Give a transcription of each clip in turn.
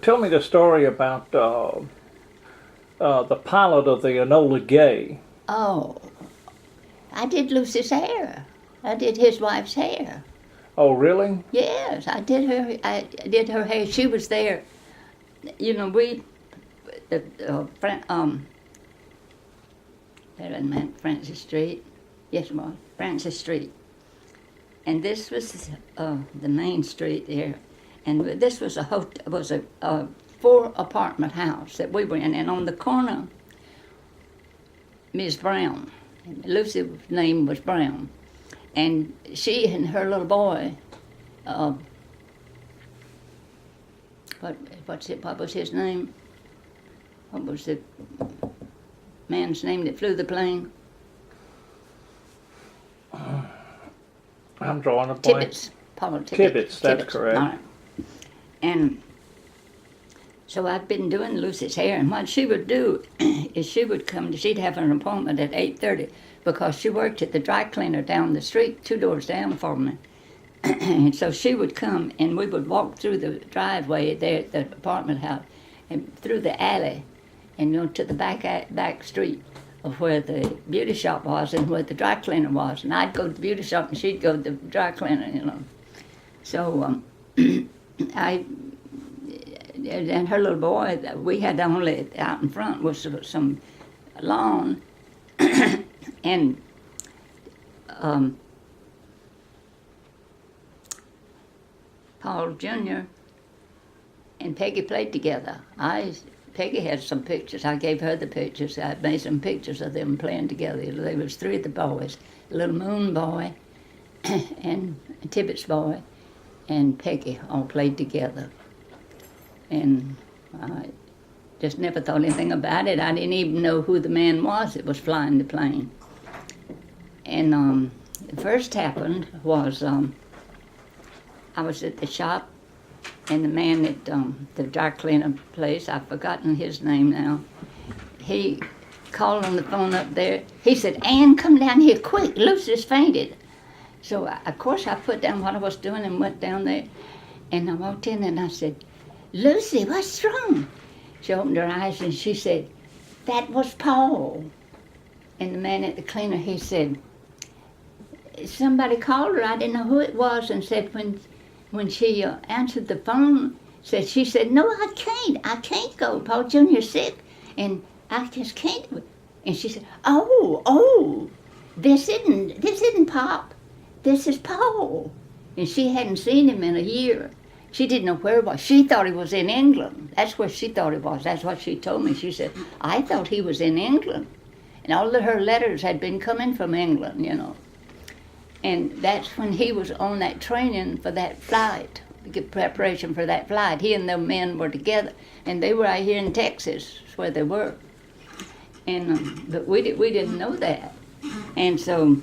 Tell me the story about the pilot of the Enola Gay. Oh, I did Lucy's hair. I did his wife's hair. Oh, really? Yes, I did her. I did her hair. She was there. You know, that meant Francis Street. Yes, it was Francis Street. And this was the main street there, and this was a 4-apartment house that we were in, and on the corner, Miss Brown, Lucy's name was Brown, and she and her little boy, what was his name? What was the man's name that flew the plane? I'm drawing a blank. Tibbets. Paul Tibbets. Tibbets, that's correct. All right. And so I'd been doing Lucy's hair, and what she would do is she'd have an appointment at 8:30 because she worked at the dry cleaner down the street, 2 doors down from me. And so she would come, and we would walk through the driveway there at the apartment house, and through the alley, and to the back street of where the beauty shop was and where the dry cleaner was. And I'd go to the beauty shop, and she'd go to the dry cleaner, So and her little boy, we had only out in front was some lawn, and Paul Jr. and Peggy played together. Peggy had some pictures. I gave her the pictures. I made some pictures of them playing together. There was 3 of the boys, the little Moon boy, and Tibbetts boy, and Peggy all played together. And I just never thought anything about it. I didn't even know who the man was that was flying the plane. And the first happened was I was at the shop, and the man at the dry cleaner place, I've forgotten his name now, he called on the phone up there. He said, "Ann, come down here quick, Lucy's fainted." So, of course, I put down what I was doing and went down there, and I walked in and I said, "Lucy, what's wrong?" She opened her eyes and she said, "That was Paul." And the man at the cleaner, he said, somebody called her, I didn't know who it was, and said when she answered the phone, she said, "No, I can't go. Paul Jr.'s sick, and I just can't." And she said, "Oh, this isn't Pop, this is Paul." And she hadn't seen him in a year. She didn't know where he was. She thought he was in England. That's where she thought he was. That's what she told me. She said, "I thought he was in England." And all of her letters had been coming from England, And that's when he was on that training for that flight, preparation for that flight. He and the men were together, and they were out here in Texas, where they were. And but we didn't know that. And so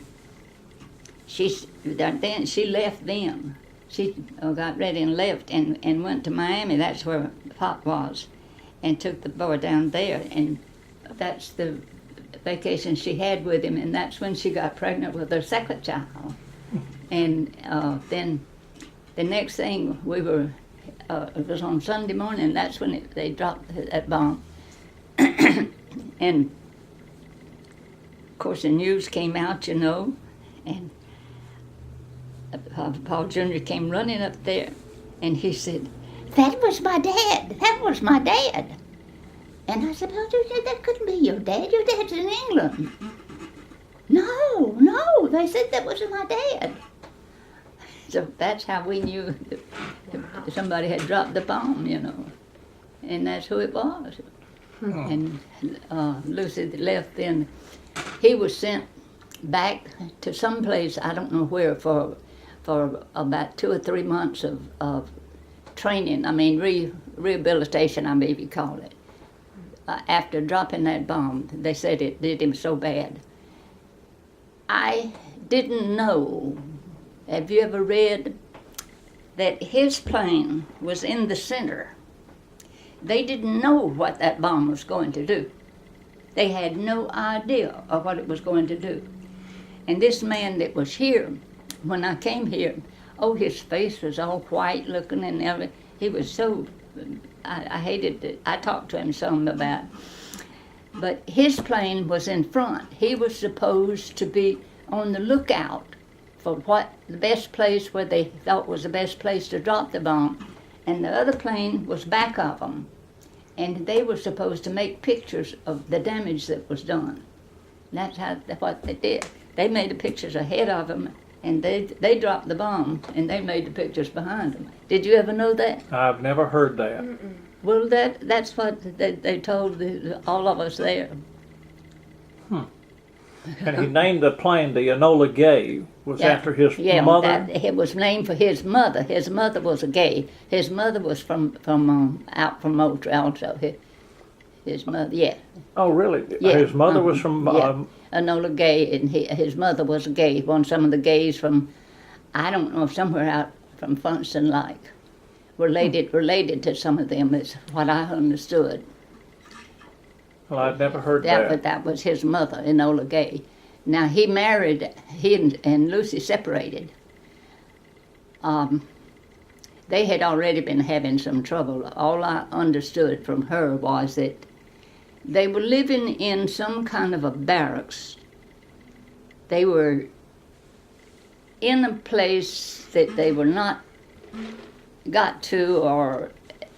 she left them. She got ready and left and went to Miami. That's where Pop was, and took the boy down there. And that's the vacation she had with him, and that's when she got pregnant with her second child. And then the next thing it was on Sunday morning. That's when they dropped that bomb. And of course the news came out, and Paul Jr. came running up there, and he said, "That was my dad. That was my dad." And I said, "Oh, that couldn't be your dad. Your dad's in England." No, they said that wasn't my dad. So that's how we knew that somebody had dropped the bomb, and that's who it was. And Lucy left then. He was sent back to some place, I don't know where, for about 2 or 3 months of training. I mean, rehabilitation, I maybe call it. After dropping that bomb, they said it did him so bad. I didn't know. Have you ever read that his plane was in the center? They didn't know what that bomb was going to do. They had no idea of what it was going to do. And this man that was here, when I came here, Oh, his face was all white looking and everything. He was so, I hated it. I talked to him some about it. But his plane was in front. He was supposed to be on the lookout for what the best place where they thought was the best place to drop the bomb. And the other plane was back of them. And they were supposed to make pictures of the damage that was done. That's what they did. They made the pictures ahead of them, and they dropped the bomb, and they made the pictures behind them. Did you ever know that? I've never heard that. Well, that's what they told all of us there. And he named the plane the Enola Gay. Was after his mother? It was named for his mother. His mother was a gay. His mother was from out from Moultrie also. His mother, yeah. Oh, really? Yeah. His mother was from... Enola Gay, and his mother was a gay. Some of the gays from, I don't know, somewhere out from Funston like. Related to some of them is what I understood. Well, I'd never heard that. But that was his mother, Enola Gay. Now he and Lucy separated. They had already been having some trouble. All I understood from her was that they were living in some kind of a barracks. They were in a place that they were not got to, or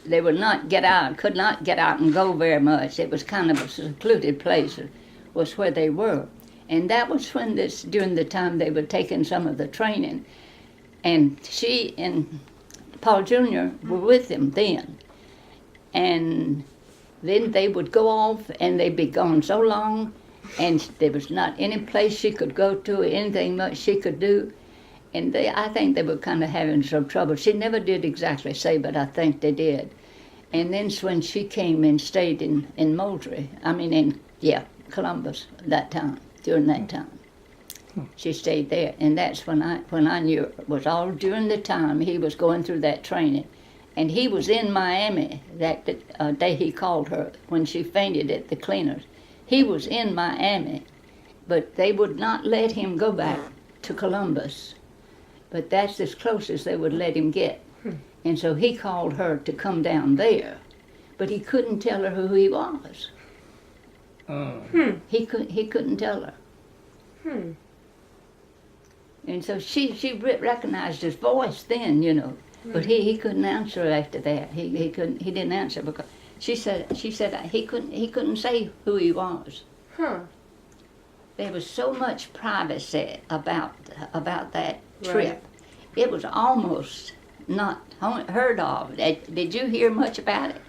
they would not get out, could not get out and go very much. It was kind of a secluded place, was where they were. And that was when during the time they were taking some of the training. And she and Paul Jr. were with them then. And then they would go off and they'd be gone so long, and there was not any place she could go to, anything much she could do. And I think they were kind of having some trouble. She never did exactly say, but I think they did. And then when she came and stayed in Moultrie, Columbus that time, during that time. She stayed there, and that's when I knew it was all during the time he was going through that training. And he was in Miami that day he called her when she fainted at the cleaners. He was in Miami, but they would not let him go back to Columbus. But that's as close as they would let him get. And so he called her to come down there, but he couldn't tell her who he was. He couldn't tell her. And so she recognized his voice then, but he couldn't answer after that. He didn't answer because she said he couldn't say who he was. There was so much privacy about that trip. It was almost not heard of. Did you hear much about it?